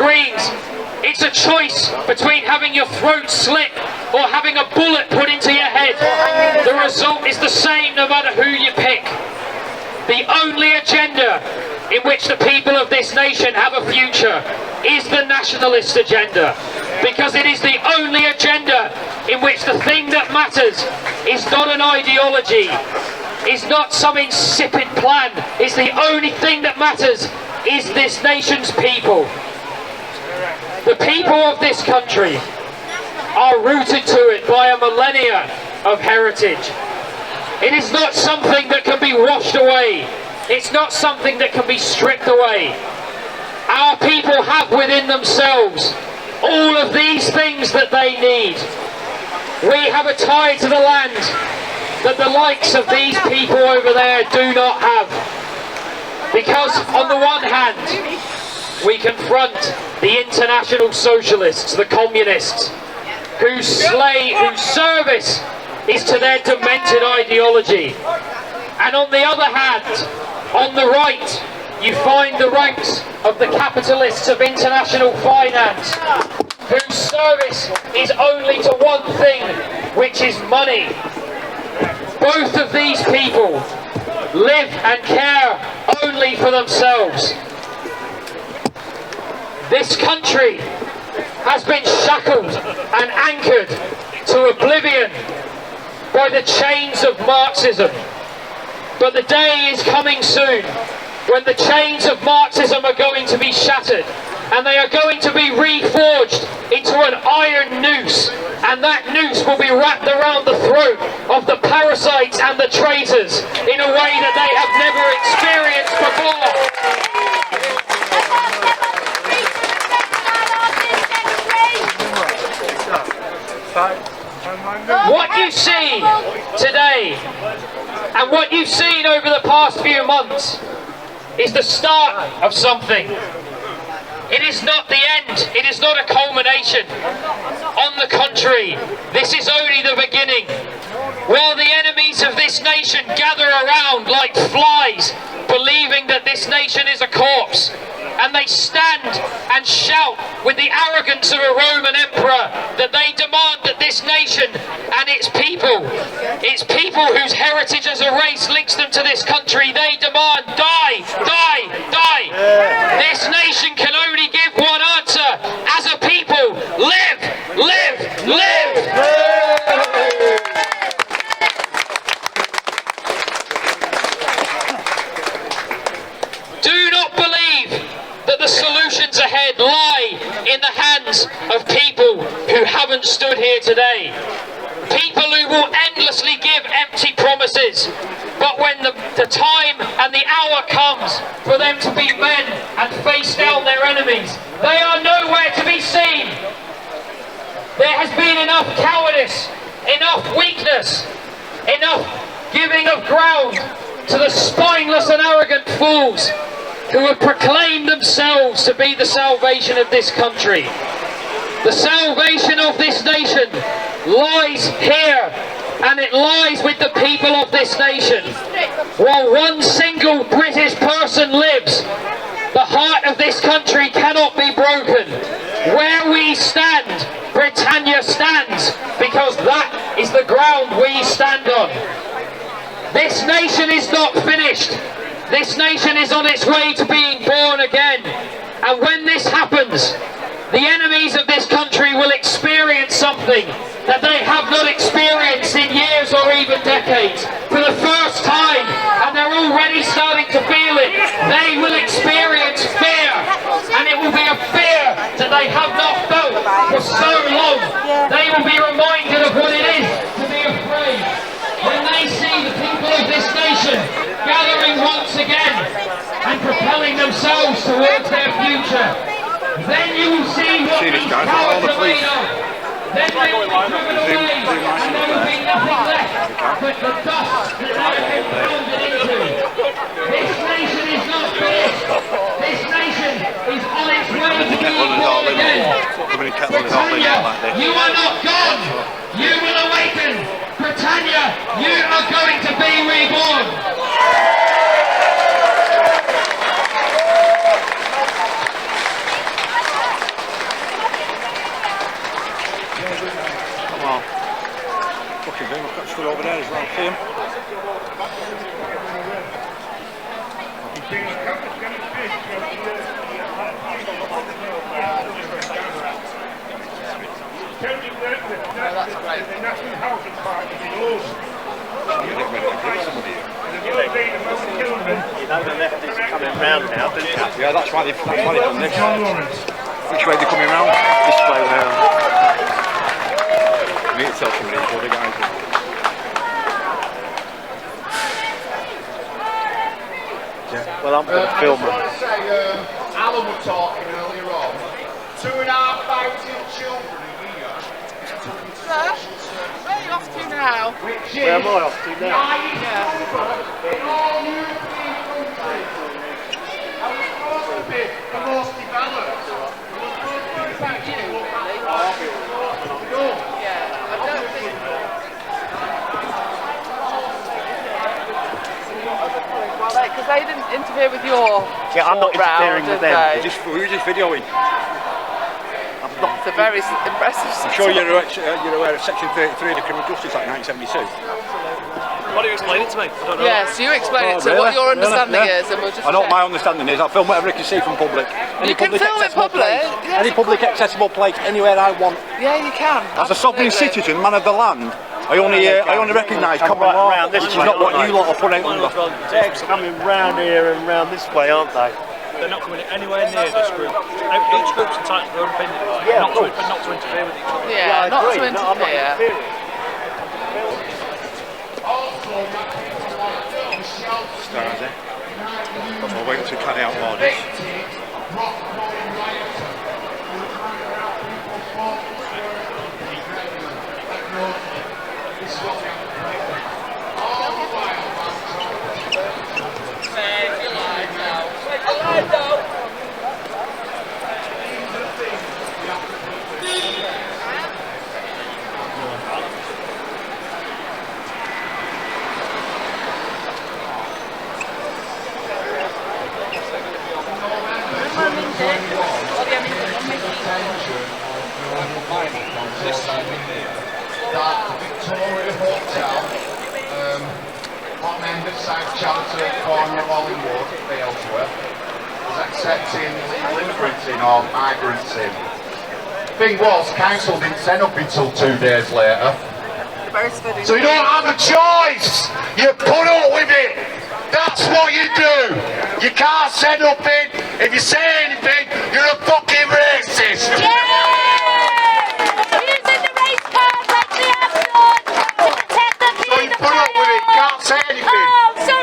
Greens, it's a choice between having your throat slit or having a bullet put into your head. The result is the same no matter who you pick. The only agenda in which the people of this nation have a future is the nationalist agenda, because it is the only agenda in which the thing that matters is not an ideology, is not some insipid plan. It's the only thing that matters is this nation's people. The people of this country are rooted to it by a millennia of heritage. It is not something that can be washed away. It's not something that can be stripped away. Our people have within themselves all of these things that they need. We have a tie to the land that the likes of these people over there do not have. Because on the one hand, we confront the international socialists, the communists, whose service is to their demented ideology. And on the other hand, on the right, you find the ranks of the capitalists of international finance, whose service is only to one thing, which is money. Both of these people live and care only for themselves. This country has been shackled and anchored to oblivion by the chains of Marxism. But the day is coming soon when the chains of Marxism are going to be shattered, and they are going to be reforged into an iron noose, and that noose will be wrapped around the throat of the parasites and the traitors in a way that they have never experienced before. What you see today and what you've seen over the past few months is the start of something. It is not the end, it is not a culmination. On the contrary, this is only the beginning. While the enemies of this nation gather around like flies, believing that this nation is a corpse, and they stand and shout with the arrogance of a Roman emperor that they demand that this nation and its people whose heritage as a race links them to this country, they demand die, die, die. This nation can only give one answer: as a people, live, live, live. Do not believe that the solutions ahead lie in the hands of people who haven't stood here today. People who will endlessly give empty promises, but when the time and the hour comes for them to be men and face down their enemies, they are nowhere to be seen. There has been enough cowardice, enough weakness, enough giving of ground to the spineless and arrogant fools who have proclaimed themselves to be the salvation of this country. The salvation of this nation lies here, and it lies with the people of this nation. While one single British person lives, the heart of this country cannot be broken. Where we stand, Britannia stands, because that is the ground we stand on. This nation is not finished. This nation is on its way to being born again. And when this happens, the enemies of this country will experience something that they have not experienced in years or even decades. For the first time, and they're already starting to feel it, they will experience fear. And it will be a fear that they have not felt for so long. They will be reminded of what it is to be afraid. When they see the people of this nation gathering once again and propelling themselves towards their future, then you will see what these cowards are made of. Then they will be driven away, and there will be nothing left but the dust that they have been pounded into. This nation is not finished. This nation is on its way to being born again. Britannia, you are not gone. You will awaken. Britannia, you are going to be reborn. stood over there as well. See him? That's great. The National Housing Park is in Leeds. You know the lefties are coming round now, don't you? Yeah, that's why they've done this. Which way they're coming round? This way round. I need to tell some of these other guys. Yeah. Well, I'm going to film them. Alan was talking earlier on. 2,500 children a year. Where are you off to now? Where am I off to now? In all European countries. And we're supposed to be the most developed. We're supposed to be back here. Yeah, I don't think. Well, because they didn't interfere with your. Yeah, I'm not interfering with them. They? We were just videoing. It's a very impressive. I'm sure you're aware of Section 33 of the Criminal Justice Act 1972. Why don't you explain it to me? I don't know. Yes, you explain it to what your understanding is, and we'll just. I know check. what my understanding is. I'll film whatever I can see from public. You can film in public. Yes, Any public accessible place, anywhere I want. Yeah, you can. As a sovereign citizen, man of the land, I only recognise common law, which is not what you lot are putting under. They're coming round here and round this way, aren't they? They're not coming anywhere near this group. Each group's entitled to their own opinion, but not to interfere with each other. Yeah, not to interfere. Stars, eh? I'll wait to carry out orders. That Victoria Hotel, bottom end of South Chelter, corner of Hollingwood, Aylesworth, was accepting immigrants in or migrants in. Thing was, council didn't send up until 2 days later. So you don't have a choice. You put up with it. That's what you do. You can't send up in. If you say anything, you're a fucking racist. So you put up with it. Can't say anything.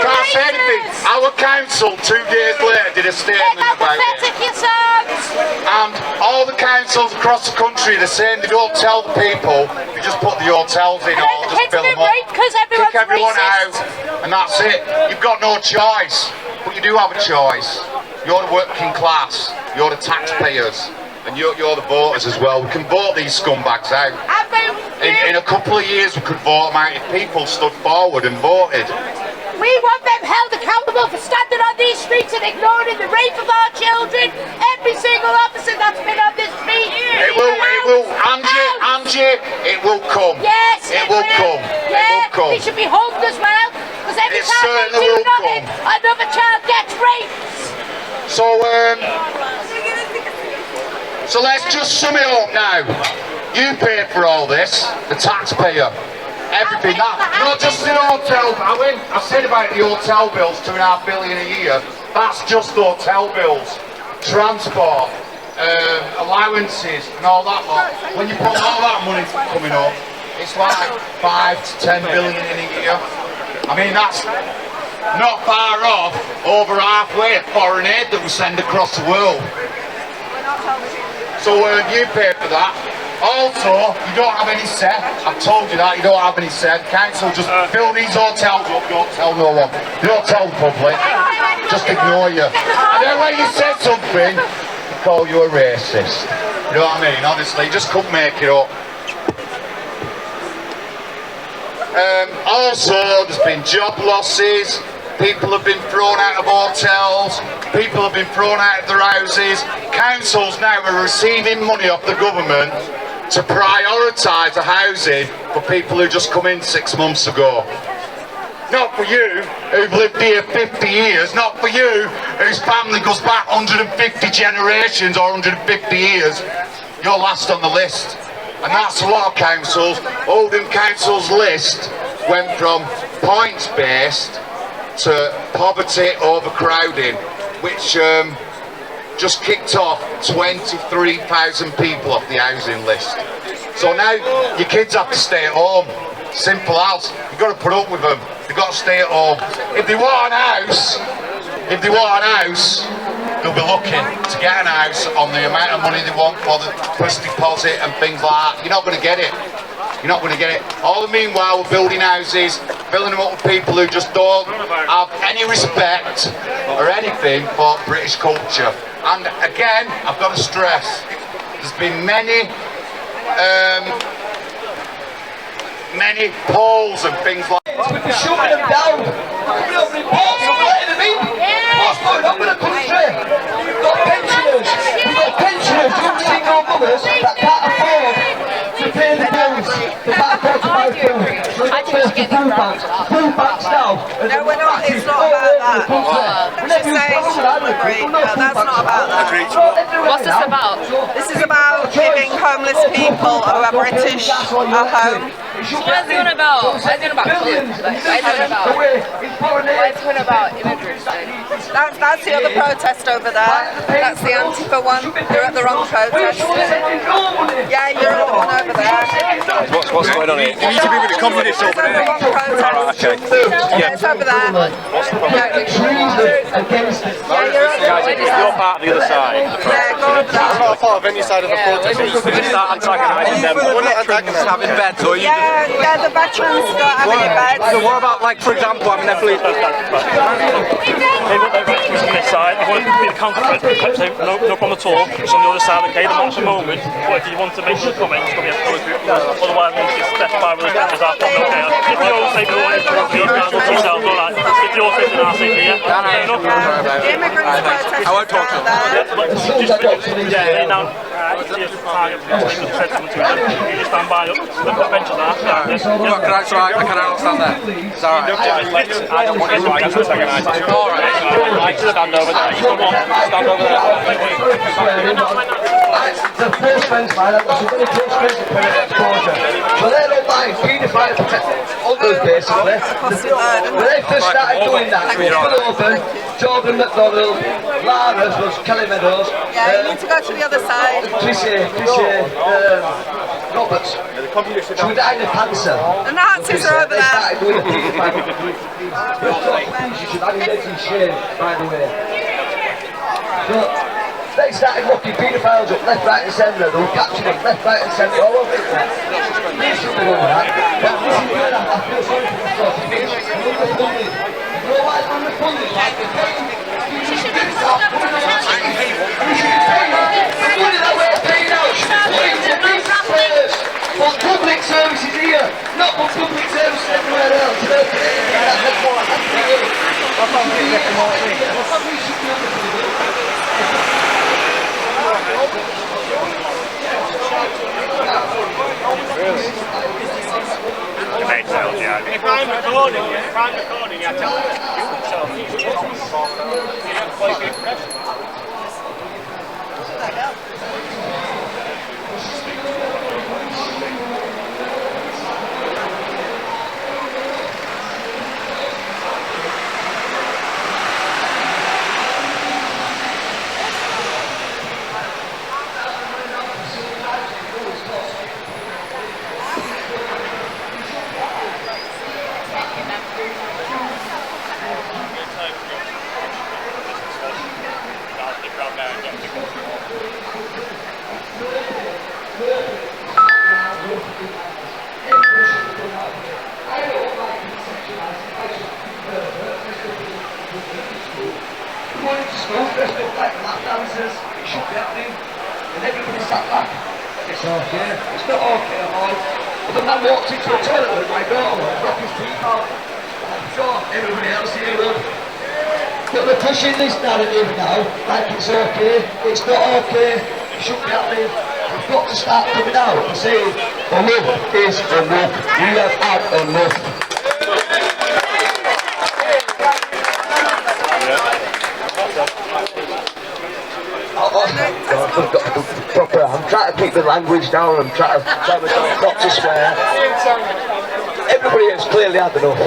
Can't say anything. Our council 2 days later did a statement about it. And all the councils across the country, they're saying they don't tell the people, they just put the hotels in or just fill them up. Kick everyone out, and that's it. You've got no choice. But you do have a choice. You're the working class, you're the taxpayers, and you're the voters as well. We can vote these scumbags out. In a couple of years we could vote them out if people stood forward and voted. We want them held accountable for standing on these streets and ignoring the rape of our children. Every single officer that's been on this street. It will, Angie, it will come. Yes, it will come. Yeah, it will come. they should be hung as well. Because every It time they certainly do will nothing, come. another child gets raped. So let's just sum it up now. You pay for all this, the taxpayer. Everything that, not just the hotel. I said about the hotel bills, 2.5 billion a year. That's just hotel bills, transport, allowances, and all that lot. When you put all that money coming up, it's like 5 to 10 billion in a year. I mean, that's not far off over halfway foreign aid that we send across the world. So you pay for that. Also, you don't have any say. I've told you that, you don't have any say. Council just fill these hotels up, don't tell no one. Don't tell the public. Just ignore you. And then when you say something, they call you a racist. You know what I mean? Honestly, just couldn't make it up. Also, there's been job losses. People have been thrown out of hotels. People have been thrown out of their houses. Councils now are receiving money off the government to prioritise the housing for people who just come in 6 months ago. Not for you who've lived here 50 years, not for you whose family goes back 150 generations or 150 years. You're last on the list. And that's a lot of councils. Oldham Council's list went from points-based to poverty overcrowding, which just kicked off 23,000 people off the housing list. So now your kids have to stay at home. Simple as. You've got to put up with them. They've got to stay at home. If they want an house, they'll be looking to get an house on the amount of money they want for the first deposit and things like that. You're not going to get it. You're not going to get it. All the meanwhile, we're building houses, filling them up with people who just don't have any respect or anything for British culture. And again, I've got to stress, there's been many polls and things like that. We'd be shooting them down, coming over in ports and letting them in. What's going on with the country? We've got pensioners, young single mothers that can't afford to pay the bills. They can't afford to buy food. So they've got to food banks now. No, we're not, it's not about that. Just saying, that's not about that. What's this about? This is about giving homeless people who are British a home. So what's it about? What's it about colours? What's it about immigrants? That's the other protest over there. That's the Antifa one. You're at the wrong protest. Yeah, you're at the one over there. What's going on here? You need to be with the communists over there. Wrong protest. Alright, okay. Yeah, it's over there. You're part of the other side. Yeah, go over there. I'm not part of any side of the protest. You start antagonising them. We're not antagonising having beds, or you? Yeah, the veterans don't have any beds. So what about, like, for example, having their police? They've got their veterans on this side. I want to be the counter, no problem at all. It's on the other side, okay, they're not at the moment. But if you want to make a comment, it's going to be a otherwise, once it's specified with the veterans, our problem, okay. If you all say they're all these guys up themselves, all right. If you all say they're not safe here, fair enough. The immigrants protest. I won't talk to them. Yeah, now, here's the target. You just stand by up. Look at the benches there. I can understand that. It's alright. I don't want you to get antagonised. Alright. I stand over there. You come on. Stand over there. The first friends, man, I've got some very close friends that put in exposure. So they don't mind paedophile protecting others, basically. When they first started doing that, it was open, Jordan McDonald, Lara's was Kelly Meadows. Yeah, you need to go to the other side. Tricia, Roberts. She would die in a cancer. The Nazis are over They there. started doing the paedophile. You should have your heads in shame, by the way. But they started locking paedophiles up left, right and centre. They were capturing them left, right and centre all over the place. They shouldn't have done that. But this is where I feel sorry for the sort of things. Underfunded. You know why it's underfunded? Like they're paying. You should be stopped. You should be paying. The money that we're paying out should be put into business players. For public services here, not for public services everywhere else. They're paying. That's what I have to do. That's what we should be able to do. If I'm recording, I tell It's okay. It's not okay at all. But the man walked into the toilet with my daughter and dropped his teeth out. I'm sure everybody else here will. But they're pushing this narrative now like it's okay. It's not okay. It shouldn't be happening. You've got to start coming out and saying, enough is enough. We have had enough. I'm trying to keep the language down, I'm trying to not to swear. Everybody has clearly had enough.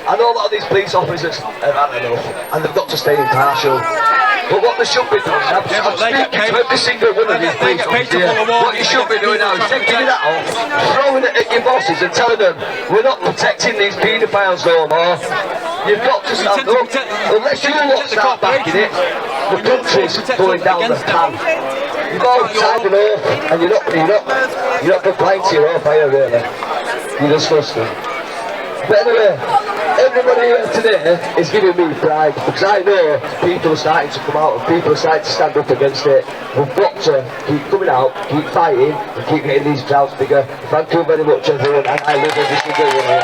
I know a lot of these police officers have had enough and they've got to stay impartial. But what they should be doing, I'm speaking to every single one of these police officers here, what you should be doing now is taking that off, throwing it at your bosses and telling them, we're not protecting these paedophiles no more. You've got to stand up. Unless you lot start backing it, the country's going down the pan. You've all signed an oath and you're not complying to your oath, are you really? You're disgusting. But anyway, everybody here today is giving me pride because I know people are starting to come out and people are starting to stand up against it. We've got to keep coming out, keep fighting and keep getting these crowds bigger. Thank you very much everyone, and I love every single one of you.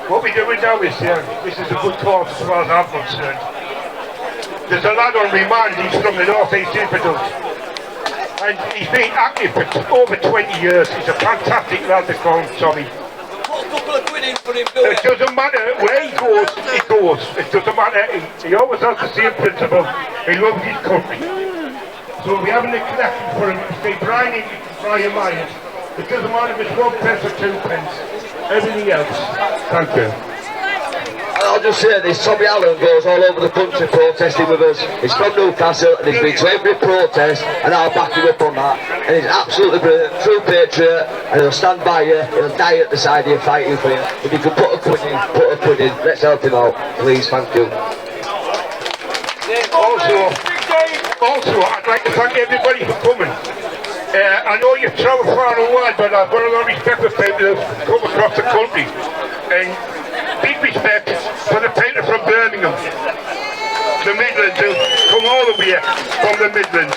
What we're doing now is, this is a good cause as far as I'm concerned. There's a lad on remand, he's from the North East Infidels. And he's been active for over 20 years. He's a fantastic lad to call him Tommy. It doesn't matter where he goes, he goes. It doesn't matter, he always has the same principle. He loves his country. So we're having a connection for him to stay Brian in Brian Myers. It doesn't matter if it's 1 pence or 2 pence. Everything else. Thank you. I'll just say this, Tommy Allen goes all over the country protesting with us. He's from Newcastle and he's been to every protest and I'll back him up on that. And he's absolutely brilliant, true patriot, and he'll stand by you, he'll die at the side of you fighting for you. If you can put a quid in, let's help him out, please, thank you. Also, I'd like to thank everybody for coming. I know you've travelled far and wide, but I've got a lot of respect for people who've come across the country. And big respect for the people from Birmingham, the Midlands, who come all the way from the Midlands.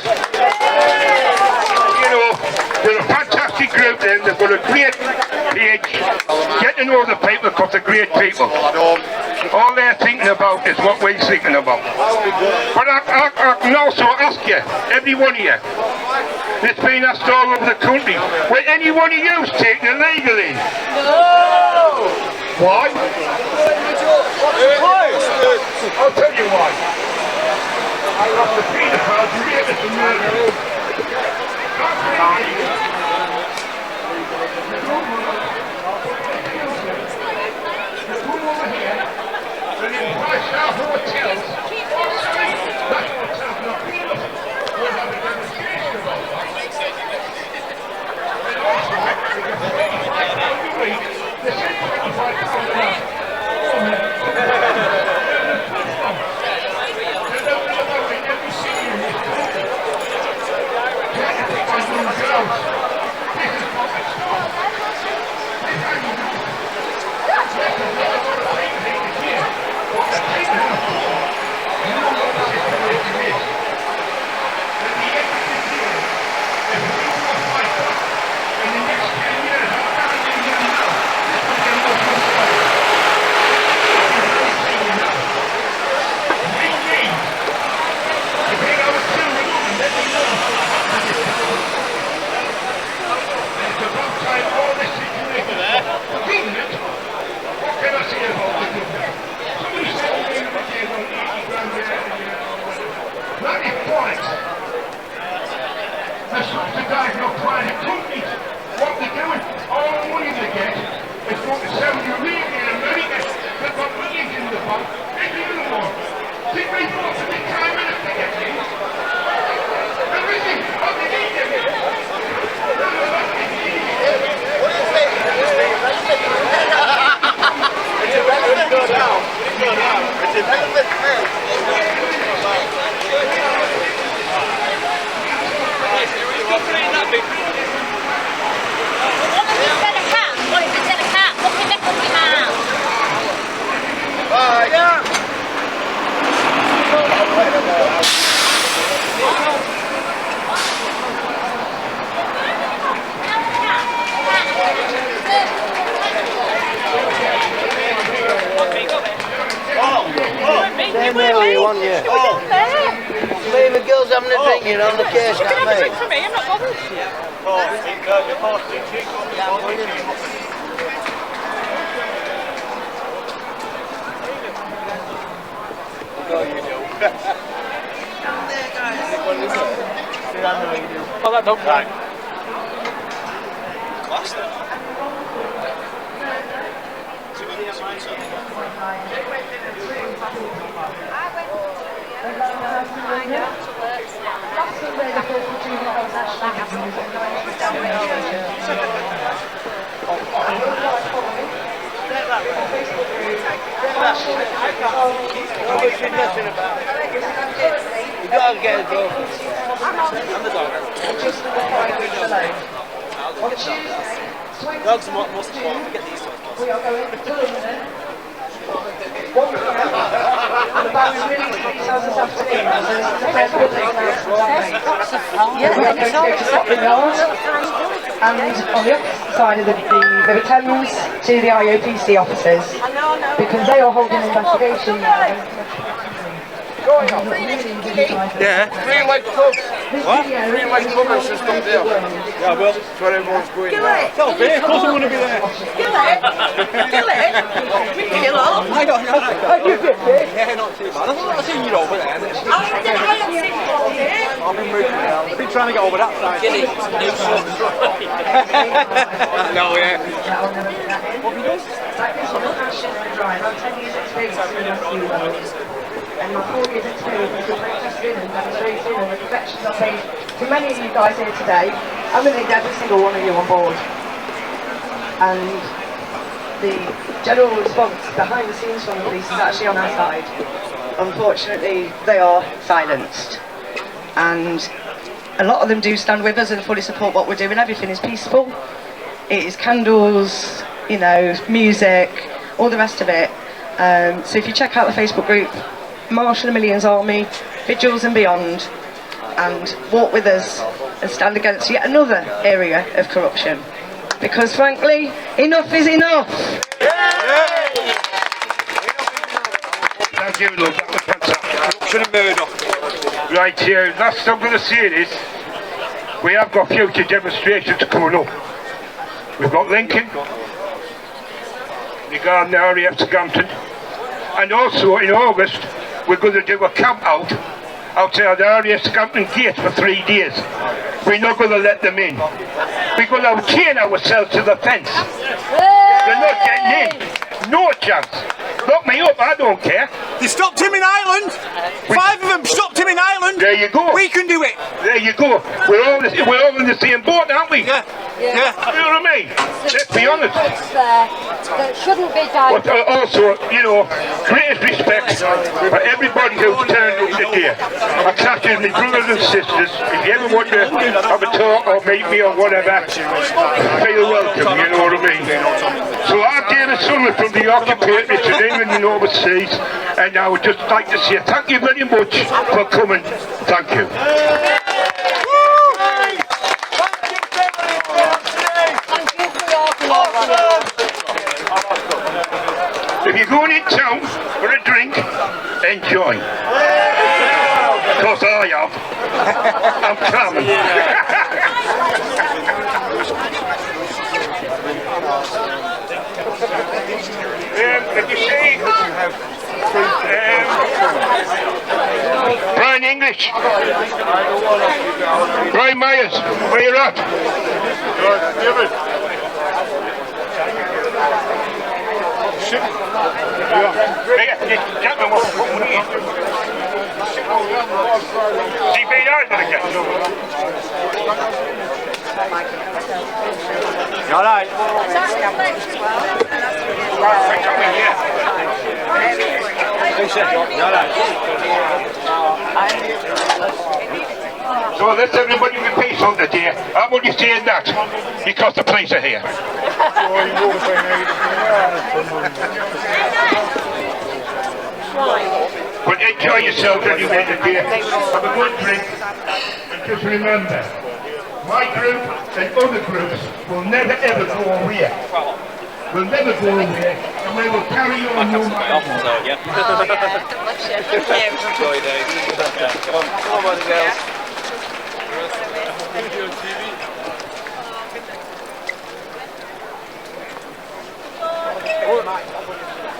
You know, they're a fantastic group then, they've got a great page. Get to know the people because they're great people. All they're thinking about is what we're thinking about. But I can also ask you, every one of you, it's been asked all over the country, will any one of you take the legal in? No! Why? I'll tell you why. I lost the paedophiles, rapists and murderers. Come over here, and in 5-star hotels, that hotel's not big enough. We'll have a demonstration about that. And also, because £25 a week, they said £25 a month. Same there where you want, yeah. Me and the girls having a drink, you know, on the case, can't we? For me, I'm not bothered. Oh, that dog right. You gotta get a dog. I'm the dog. Dogs are most important. Get these dogs. And on the opposite side of the Thames to the IOPC officers, because they are holding an investigation now. Yeah. Green light club. What? Green light club is just up there. Yeah, well, that's where everyone's going. Kill it! Of course I'm going to be there. Kill it! Kill it! Kill it! I don't know. How do you get there? Yeah, not too bad. I've seen you over there. I've been moving around. I've been trying to get over that side. Kill it! New shorts. No, yeah. What have you done? I'm 10 years experience and my 4 years experience in protesting and demonstrating and the protections I've made to many of you guys here today. I'm going to need every single one of you on board. And the general response behind the scenes from the police is actually on our side. Unfortunately, they are silenced. And a lot of them do stand with us and fully support what we're doing. Everything is peaceful. It is candles, you know, music, all the rest of it. So if you check out the Facebook group, Marshall and Millions Army, Vigils and Beyond, and walk with us and stand against yet another area of corruption. Because frankly, enough is enough! Thank you, love. That was fantastic. Corruption and murder. Right here, last I'm going to say is, we have got future demonstrations coming up. We've got Lincoln, regarding the RAF Scampton, and also in August, we're going to do a camp out outside the RAF Scampton gate for 3 days. We're not going to let them in. We're going to chain ourselves to the fence. They're not getting in. No chance. Lock me up, I don't care. They stopped him in Ireland. 5 of them stopped him in Ireland. There you go. We can do it. There you go. We're all in the same boat, aren't we? Yeah. You know what I mean? Let's be honest. That shouldn't be done. But also, you know, greatest respect for everybody who's turned up today. I catches my brothers and sisters. If you ever want to have a talk or meet me or whatever, feel welcome, you know what I mean? So I'm David Sutherland from the Occupied Richard England and overseas, and I would just like to say thank you very much for coming. Thank you. If you're going in town for a drink, enjoy. Because I have. I'm coming. If you see Brian English, Brian Myers, where you at? All right. So let's everybody be peaceful today. I'm only saying that because the police are here. But enjoy yourselves anyway today. Have a good drink. And just remember, my group and other groups will never ever go away. We'll never go away. we will carry your new So, yeah. Oh, yeah. Bless you. Thank you. Enjoy days. Come on, girls.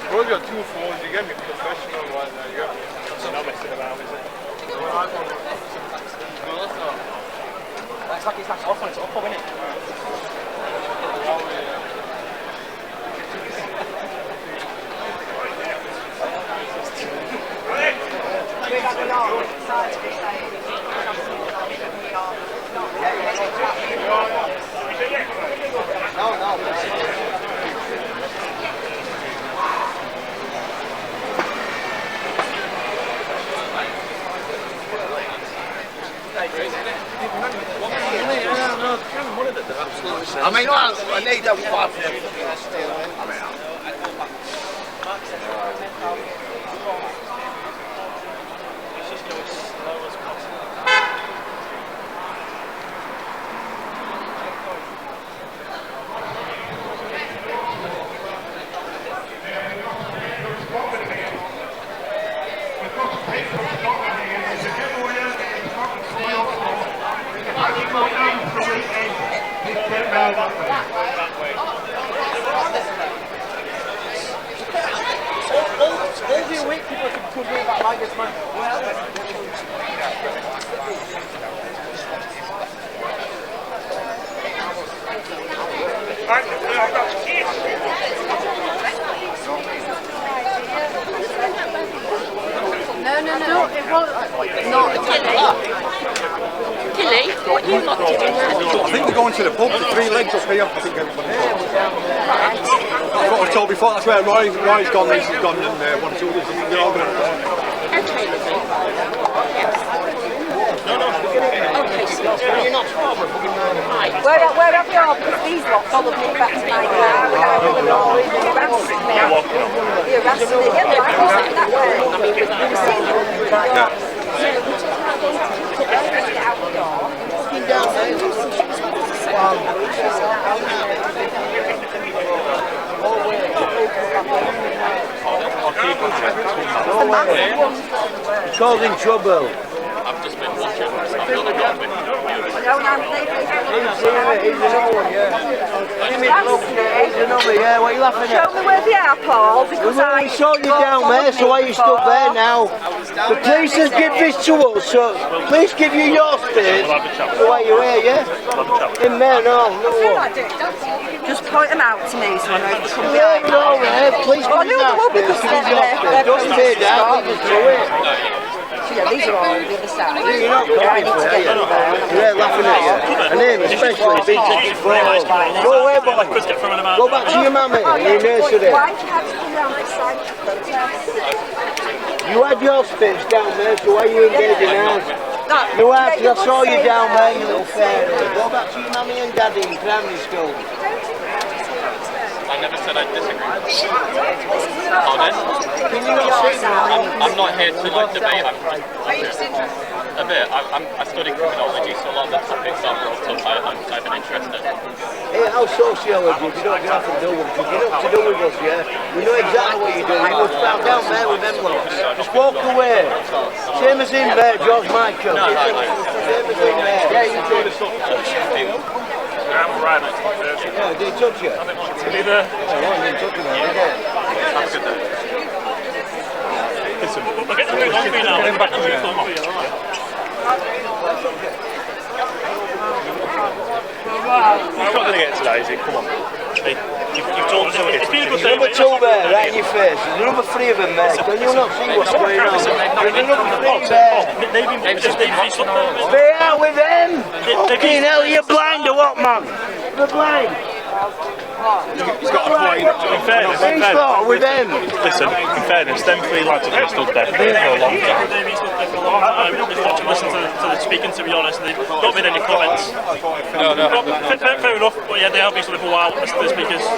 Well, you got two phones, you get me professional one, you get me. That's not messing around, is it? No, that's not. That's like it's off when it's up, isn't it? I mean, I need that one. No, it wasn't. Not Gilly, what are you lot doing there? I think they're going to the pub, the 3 legs up here. I think everybody. That's what I was told before. That's where Roy's gone, Lisa's gone, and 1 or 2 others. They're all going to. Okay, lovely. Yes. Okay, sweetheart. You're not right. Where have you all? Because these lot followed me back to my car without even knowing. You're harassing me. You're harassing me. Yeah, I wasn't that way. I mean, we've seen you. Out the door. Walking down It's causing trouble. I've just been watching. I've not gone with He's another, yeah, what are you laughing at? Show me where they are, Paul, because I saw you down there, so why are you stood there now? The police has given this to us, so please give you your space. So why are you here, yeah? In there, no. just point them out to me so I know if they come Yeah, behind. no, please Well, I give knew you they would your because space. they're Don't say that, leave us to it. So yeah, these are all on the other side. You're not coming for it, yeah, laughing at you. And him especially, big ticket for all. Go away, boy. Go back to your mummy and your nursery. Why did you have to come round this side to protest? You had your space down there, so why are you engaging ours? You have, because I saw you down there, you little fairy. Go back to your mummy and daddy in primary school. I never said I'd disagree. Pardon? Can you not see that? I'm not here to like debate. A bit. I study criminology, so a lot of the topics are brought up. I've been interested. Hey, how's sociology? You don't have to do with us. You're not to do with us, yeah? We know exactly what you're doing. You was found down there with them lots. Just walk away. Same as in there, George Michael. No. Same as in there. Yeah, you do. I'm right next to the person. Yeah, did he touch you? Neither. Oh, I didn't touch him, did he? Have a good day. Listen, look at the move on for you now. Get him back on the film for you, alright? You're not going to get to that, is it? Come on. You've told us It's been a good day. Number 2 there, right in your face. There's another 3 of them there. Can you not see what's going on? There's another 3 there. Stay out with them! Fucking hell, you're blind or what, man? You're blind. He's got a point. In fairness, with them. Listen, in fairness, them 3 lads have been stood there for a long time. They've listened to the speaking, to be honest, and they've not made any comments. No. Fair enough, but yeah, they have been stood for a while, the speakers. I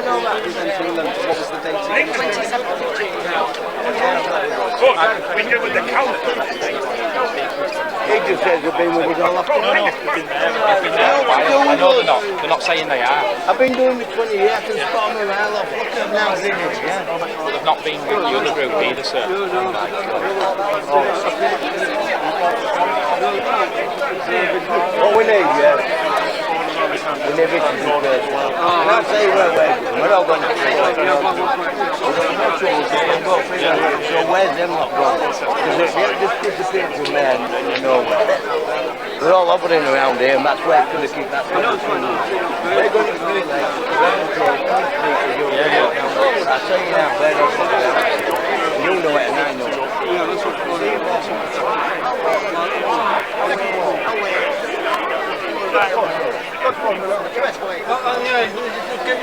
know that. What was the date? 27th of June. But we do with the council. He just says they've been with us all afternoon. No, they've been there. They've been there a while. I know they're not. They're not saying they are. I've been doing it 20 years. I can spot them around. Look at them now, isn't it? Yeah. They've not been with the other group either, sir. What we need, yeah. We need it to do this. And I'll say we're all going to do it. So where's them lot gone? Because they just disappeared from there and nowhere. They're all hovering around here and that's where it's going to keep that. They're going to do it like I'll tell you now, they're not going to do it. You know it and I know it.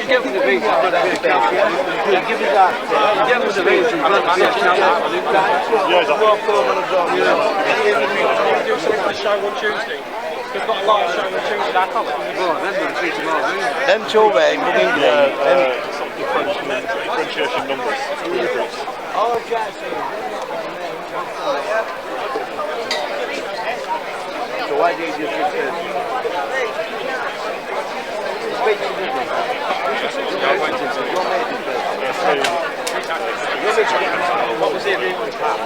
Give me the beans. Give me that. Give me the beans. Do something for the show on Tuesday. We've got a lot of show on Tuesday. I can't let them two there, differentiation numbers. Oh, Jackson. So why do you just what was the agreement with Pat?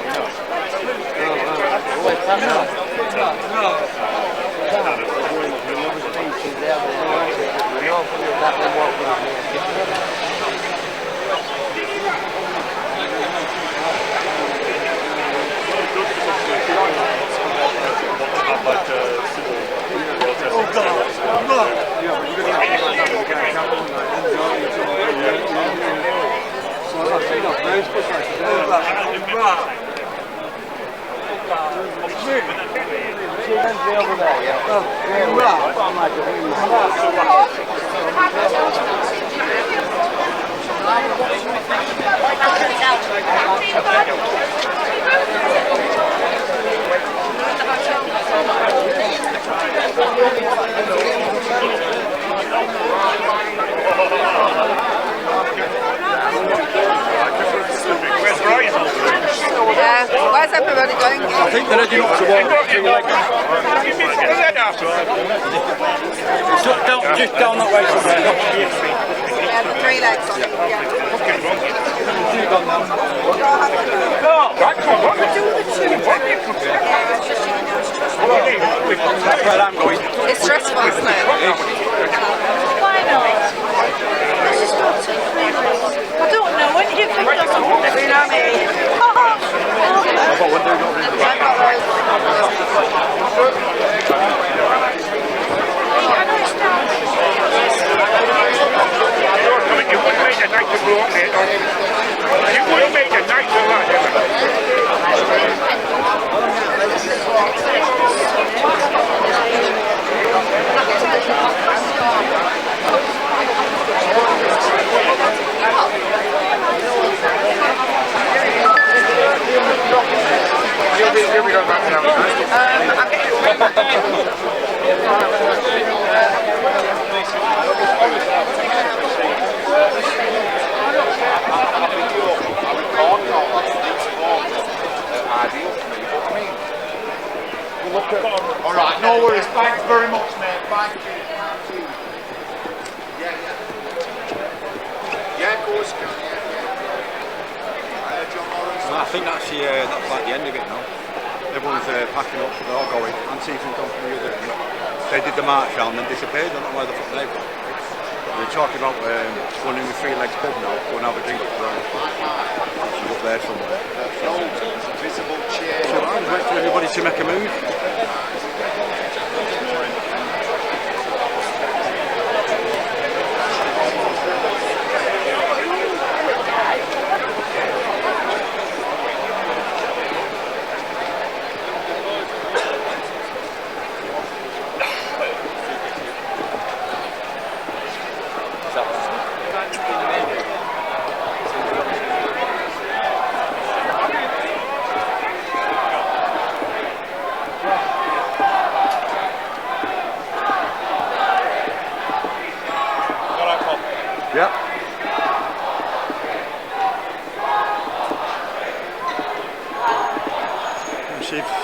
Where's everybody going? I think they're heading up to walk. Just down that way somewhere. Yeah, the 3 legs on it. That's where I'm going. It's stressful, isn't it? Why not? Let's just go to 3 legs. I don't know, when you think of something, you know me. You wouldn't make a nicer bloke, mate. You wouldn't make a nicer lad, Here we go back now. All right, no worries. Thanks very much, mate. Thank you. Yeah, of course. I think that's like the end of it now. Everyone's packing up, they're all going. And Stephen come from the other end. They did the march round and disappeared. I don't know where the fuck they've gone. They're talking about going in the 3 legs pub now, go and have a drink up there. She's up there somewhere. No visible chair. So I'm waiting for everybody to make a move.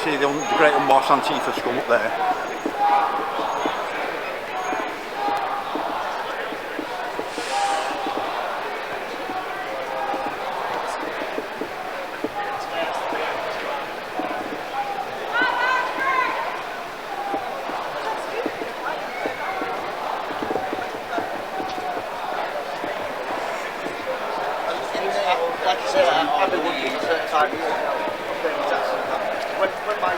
See the great unbossed Antifa scum up there. Like I said, I've been looking for 35 years now. When my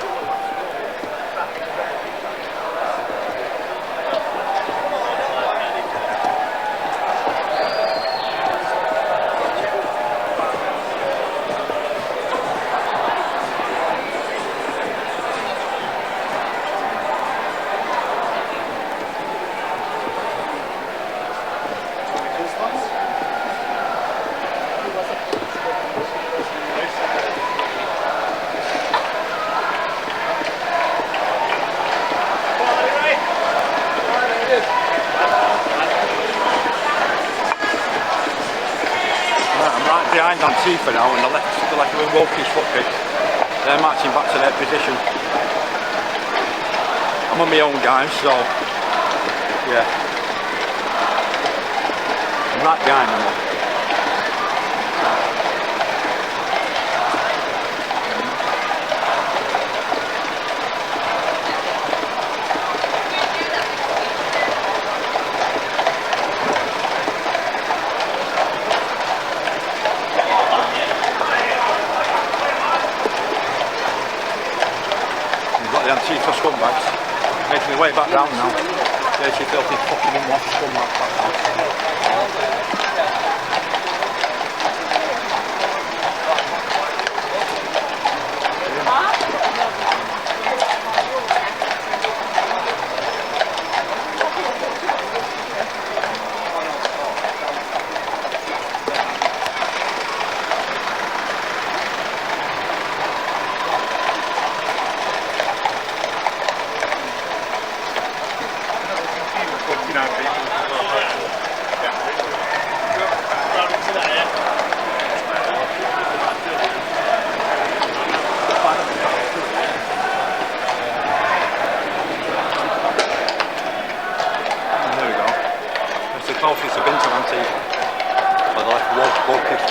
behind Antifa now, and the left wing wokish fuckers, they're marching back to their position. I'm on my own, guys, so yeah, I'm right behind them. Antifa scumbags making their way back down now. Dirty, filthy, fucking unwashed scumbags back down. Closest I've been to Antifa, but the left wokish.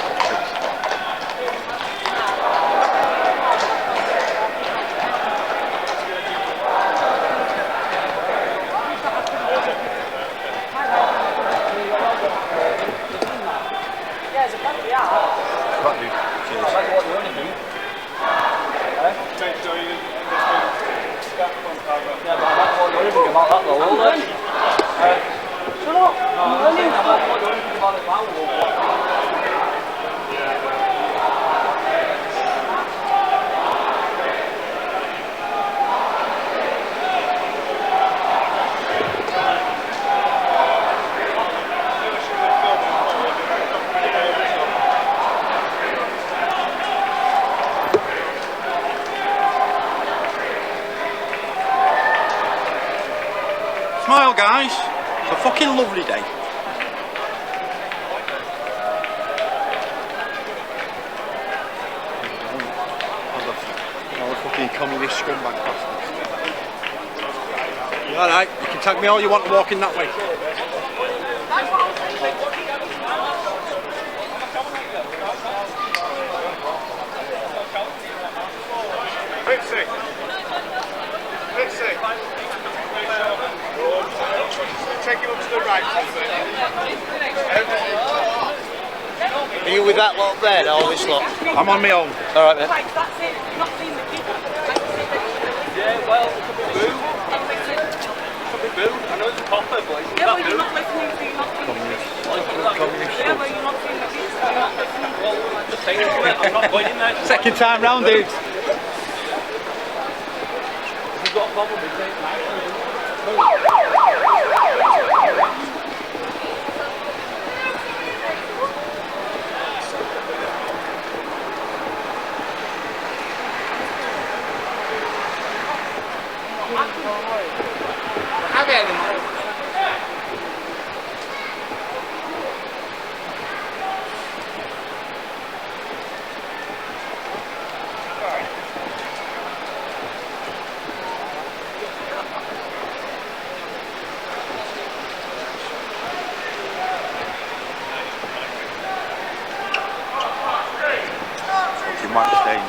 Smile, guys. It's a fucking lovely day. All the fucking communist scumbag bastards. Alright, you can tag me all you want to walk in that way. Take him up to the right. Are you with that lot there, or this lot? I'm on my own. Alright, then. Yeah, well, it could be boo. Could be boo. I know it's a popper, but it's not boo. I'm just saying, I'm not going in there. Second time round, dudes. You've got a problem with it, fucking white stains.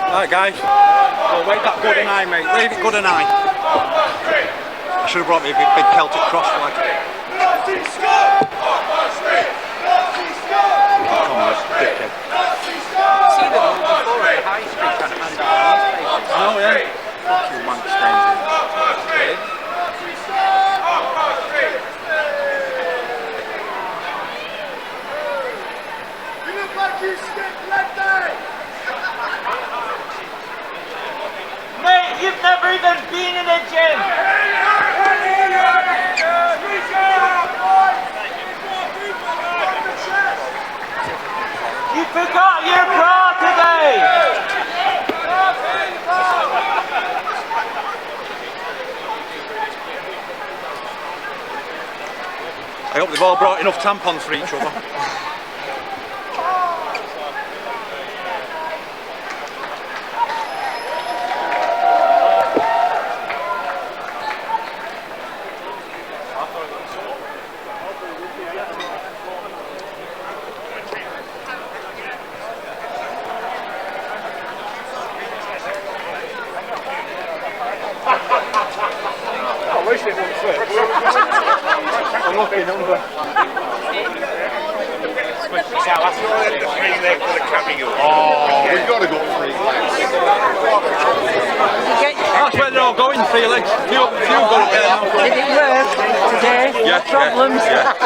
Alright guys, well wait that good and eye mate, leave it good and eye. I should have brought me a big Celtic cross flag. See them all before at the high street trying to hand out newspapers. Oh yeah. Fucking wank stains. You look like you skipped leg day! Mate, you've never even been in a gym! You forgot your bra today! I hope they've all brought enough tampons for each other. At least it won't slip. Unlucky number. Oh, we've got to go 3 legs. That's where they're all going, 3 legs. Few go up there now. Did it work today? Yeah, Problems? yeah.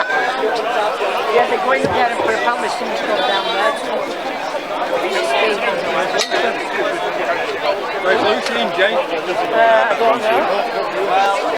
Yeah, they're going up there and for a family someone's gone down there. Where's Lucy and Jane? I don't know.